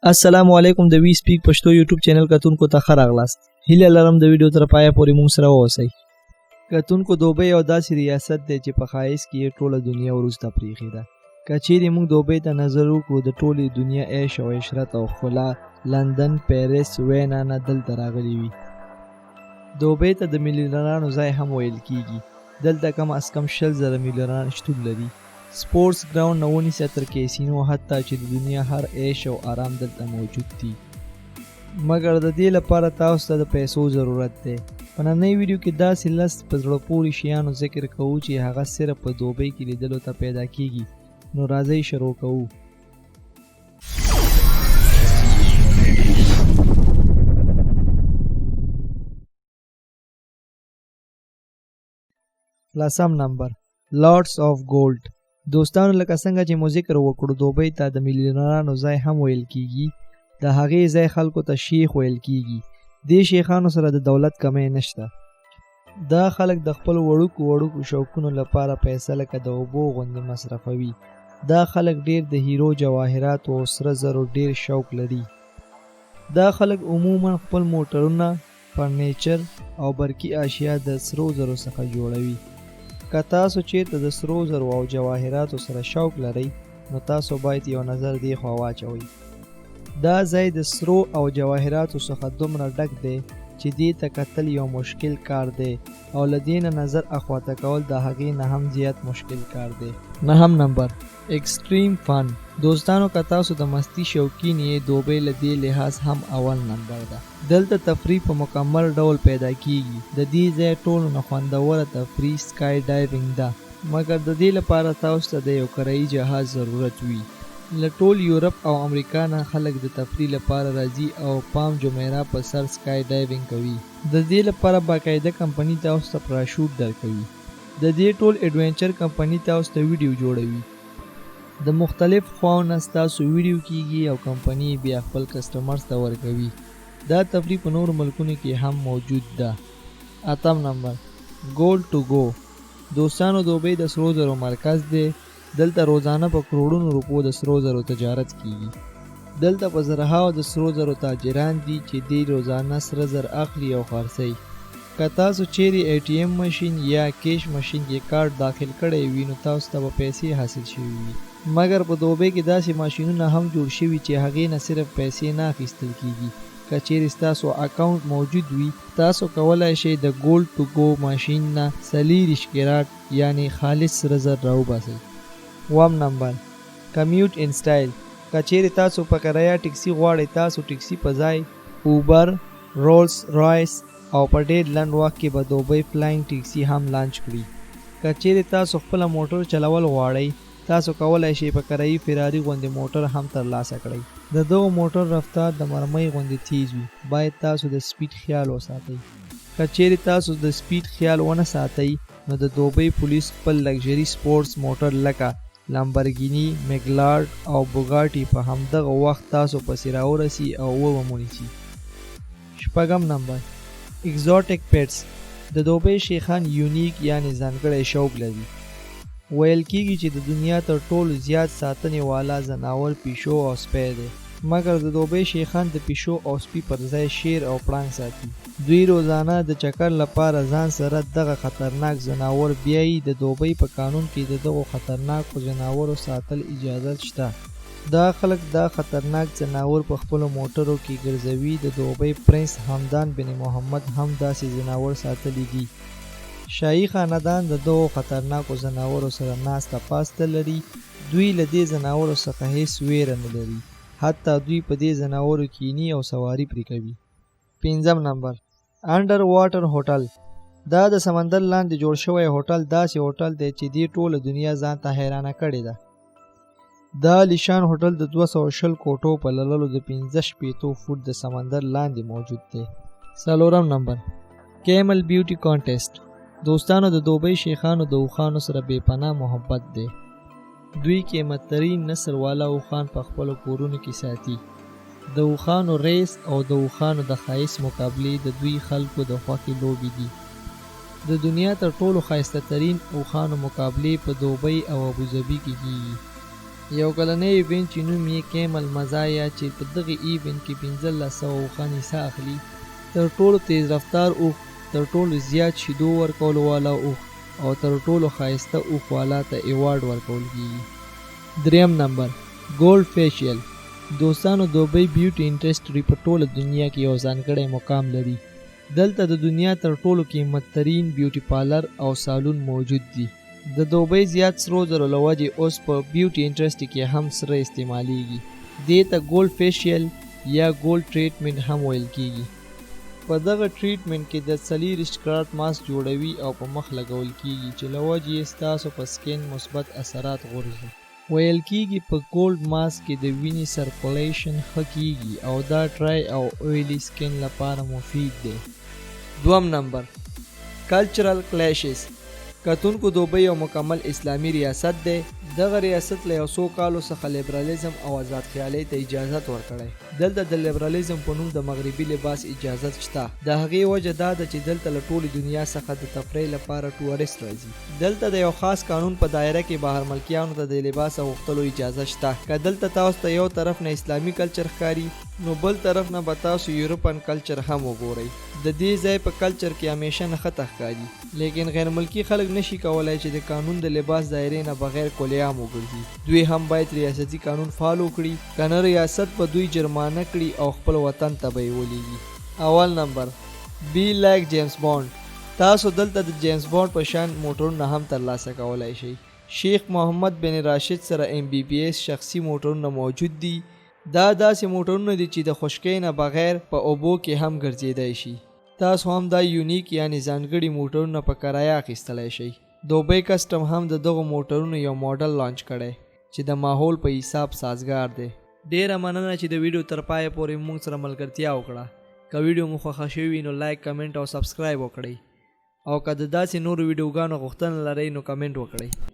السلام علیکم د وی سپیک پښتو یوټیوب چینل کتونکو ته ښه راغلاست. هیله لرم د ویډیو تر پایه پورې موږ سره واوسئ. کتونکو دوبۍ یو داسې ریاست دی چې په ښایست کې یې ټوله دنیا وروسته پریښې ده. که چیرې موږ دوبۍ ته نظر وکړو د ټولې دنیا عیش او عشرت او ښکلا لندن، پیرس، وینا نه دلته راغلي وي. دوبۍ ته د میلیونرانو ځای هم ویل کیږي. دلته کم از کم 100,000 میلیونران شتون لري. سپورټس ګراوند نه ونیسه تر کیسینو، حتی چې د دنیا هر عیش او آرام دلته موجود دي. مګر د دې لپاره تاسو ته د پیسو ضرورت دی. په نننۍ ویډیو کې داسې 10 په زړه پورې شیانو ذکر کوو چې هغه صرف په دوبۍ کې لیدلو ته پیدا کیږي. نو راځئ شروع کوو. لسم نمبر، لارډس آف ګولډ. دوستانو لکه څنګه چې مو ذکر وکړو دوبۍ ته د میلیونرانو ځای هم ویل کیږي. د هغې ځای خلکو ته شیخ ویل کیږي. دې شیخانو سره د دولت کمی نشته. دا خلک د خپل وړوکو شوقونو لپاره پیسه لکه د اوبو غوندې مصرفوي. دا خلک ډیر د هیرو جواهراتو او سره زرو ډیر شوق لري. دا خلک عموما خپل موټرونه، فرنیچر او برقي اشیا د سرو زرو څخه جوړوي. که تاسو چیرته د سرو زرو او جواهراتو سره شوق لرئ نو تاسو باید یو نظر دې خوا واچوئ. دا ځای د سرو او جواهراتو څخه دومره ډک دی چې دې ته کتل یو مشکل کار دی او له دې نه نظر اخواته کول د هغې نه هم زیات مشکل کار دی. نهم نمبر، ایکسټریم فن. دوستانو که تاسو د مستی شوقین یې دوبۍ له دې لحاظ هم اول نمبر ده. دلته تفریح په مکمل ډول پیدا کیږي. د دې ځای ټولو نه خوندوره تفریح سکای ډایوینګ ده، مګر د دې لپاره تاسو ته د یو کرایي جهاز ضرورت وي. له ټول یورپ او امریکا نه خلک د تفریح لپاره راځي او پام جمیره په سر سکای ډایوینګ کوي. د دې لپاره باقاعده کمپنی تاسو ته پراشوټ درکوي. د دې ټول ایډونچر کمپنی تاسو ته ویډیو جوړوي. د مختلف خواو نه ستاسو ویډیو کیږي او کمپنی بیا خپل کسټمرز ته ورکوي. دا تفریح په نورو ملکونو کې هم موجود ده. اتم نمبر، ګولډ ټو ګو. دوستانو دوبۍ د سرو زرو مرکز دی. دلته روزانه په کروڑونو روپو د سرو زرو تجارت کیږي. دلته په زرهاو د سرو زرو تاجران دي چې دوی روزانه سره زر اخلي او خرڅوي. که تاسو چیرې ATM ماشین یا کیش ماشین کې کارت داخل کړی وي نو تاسو ته به پیسې حاصل شوي وي. مګر په دوبۍ کې داسې ماشینونه هم جوړ شوي چې هغې نه صرف پیسې نه اخیستل کیږي. که چیرې ستاسو اکاونټ موجود وي تاسو کولی شئ د ګولډ ټو ګو ماشین نه 40 کیرات یعنی خالص سره زر راوباسئ. اووم نمبر، کمیوټ ان سټایل. که چیرې تاسو په کرایه ټکسي غواړئ تاسو ټکسي په ځای اوبر، رولز رایس او په ډېر لنډ وخت کې به دوبۍ فلاینګ ټکسي هم لانچ کړي. که چیرې تاسو خپله موټر چلول غواړئ تاسو کولی شئ په کرایي فراري غوندې موټر هم ترلاسه کړئ. د دغو موټر رفتار د مرمۍ غوندې تیز وي. باید تاسو د سپیډ خیال وساتئ. که چیرې تاسو د سپیډ خیال ونه ساتئ نو د دوبۍ پولیس خپل لګژري سپورټس موټر لکه لامبرګیني، میګلارډ او بوګاټي په همدغه وخت تاسو پسې راورسي او ومونیسي. شپږم نمبر، اکزوټیک پیټس. د دوبۍ شیخان یونیک یعنی ځانګړی شوق لري. ویل کیږي چې د دنیا تر ټولو زیات ساتنې والا ځناور پیشو او سپی دی. مګر د دوبۍ شیخان د پیشو او سپي پر ځای شیر او پړانګ ساتي. دوی روزانه د چکر لپاره ځان سره دغه خطرناک ځناور بیایي. د دوبۍ په قانون کې د دغو خطرناکو ځناورو ساتل اجازه شته. دا خلک دا خطرناک ځناور په خپلو موټرو کې ګرځوي. د دوبۍ پرنس حمدان بن محمد هم داسې ځناور ساتلی دي. شاهي خاندان د دغو خطرناکو ځناورو سره ناسته پاسته لري. دوی له دې ځناورو څخه هیڅ ویره نه لري. حتی دوی په دې ځناورو کینی او سواری پرې کوي. پنځم نمبر، انډر واټر هوټل. دا د سمندر لاندې جوړ شوی هوټل داسې هوټل دی چې دې ټوله دنیا ځان ته حیرانه کړې ده. دا لیشان هوټل د 220 کوټو په لرلو د 15 فوټ د سمندر لاندې موجود دی. څلورم نمبر، کیمل بیوټي کانټیسټ. دوستانو د دوبۍ شیخانو د اوښانو سره بې پناه محبت دی. دوی قیمت ترین نسل والا اوښان په خپلو کورونو کې ساتي. د اوښانو ریس او د اوښانو د ښایست مقابلې د دوی خلکو د خوښې لوبې دي. د دنیا تر ټولو ښایسته ترین اوښانو مقابلې په دوبۍ او ابوظبي کې کیږي. یو کلنی ایونټ چې نوم یې کیمل مزایا چې په دغه ایونټ کې 1500 اوښان حصه اخلي. تر ټولو تیز رفتار اوښ، تر ټولو زیات شیدو ورکولو والا اوښ او تر ټولو ښایسته اوښ والا ته ایوارډ ورکول کیږي. 3 نمبر ګولډ فیشیل. دوستانو دوبۍ بیوټي انډسټري په ټوله دنیا کې یو ځانګړی مقام لري. دلته د دنیا تر ټولو قیمت ترین بیوټي پارلر او سالون موجود دي. د دوبۍ زیات سرو زرو له وجې اوس په بیوټي انډسټري کې هم سره استعمالیږي. دې ته ګولډ فیشیل یا ګولډ ټریټمنټ هم ویل کیږي. په دغه ټریټمنټ کې د 40 کارات ماسک جوړوي او په مخ لګول کیږي چې له وجې یې ستاسو په سکین مثبت اثرات غورځي. ویل کیږي په ګولډ ماسک کې د وینې سرکولیشن ښه کیږي او دا ډرای او اویلی سکین لپاره مفید دی. 2 نمبر کلچرل کلیشز. کتونکو دوبۍ یو مکمل اسلامي ریاست دی. دغه ریاست له 100 کالو څخه لیبرالیزم او آزاد خیالۍ ته اجازت ورکړی. دلته د لیبرالیزم په نوم د مغربي لباس اجازت شته. د هغې وجه دا ده چې دلته له ټولې دنیا څخه د تفریح لپاره ټورست راځي. دلته د یو خاص قانون په دایره کې بهر ملکیانو ته د لباس اغوښتلو اجازه شته. که دلته تاسو ته یو طرف نه اسلامي کلچر ښکاري نو بل طرف نه به تاسو یورپن کلچر هم وګورئ. د دې ځای په کلچر کې همیشه نښته ښکاري، لیکن غیر ملکی خلک نشي کولای چې د قانون د لباس دایرې نه بغیر کلیام وګرځي. دوی هم باید ریاستي قانون فالو کړي، کنه ریاست به دوی جرمانه کړي او خپل وطن ته به یې ولیږي. اول نمبر بی لایک جیمز بانډ. تاسو دلته د جیمز بانډ په شان موټرونه هم ترلاسه کولای شئ. شیخ محمد بن راشد سره MBBS شخصي موټرونه موجود دي. دا داسې موټرونه دي چې د خشکۍ نه بغیر په اوبو کې هم ګرځېدای شي. تاسو هم دا یونیک یعنی ځانګړي موټرونه په کرایه اخیستلی شئ. دوبۍ کسټم هم د دغو موټرونو یو ماډل لانچ کړی چې د ماحول په حساب سازګار دی. ډیره مننه چې د ویډیو تر پایه پورې موږ سره ملګرتیا وکړه. که ویډیو مو خوښه شوي نو لایک، کمنټ او سبسکرایب وکړئ، او که د داسې نورو ویډیوګانو غوښتنه لرئ نو کمنټ وکړئ.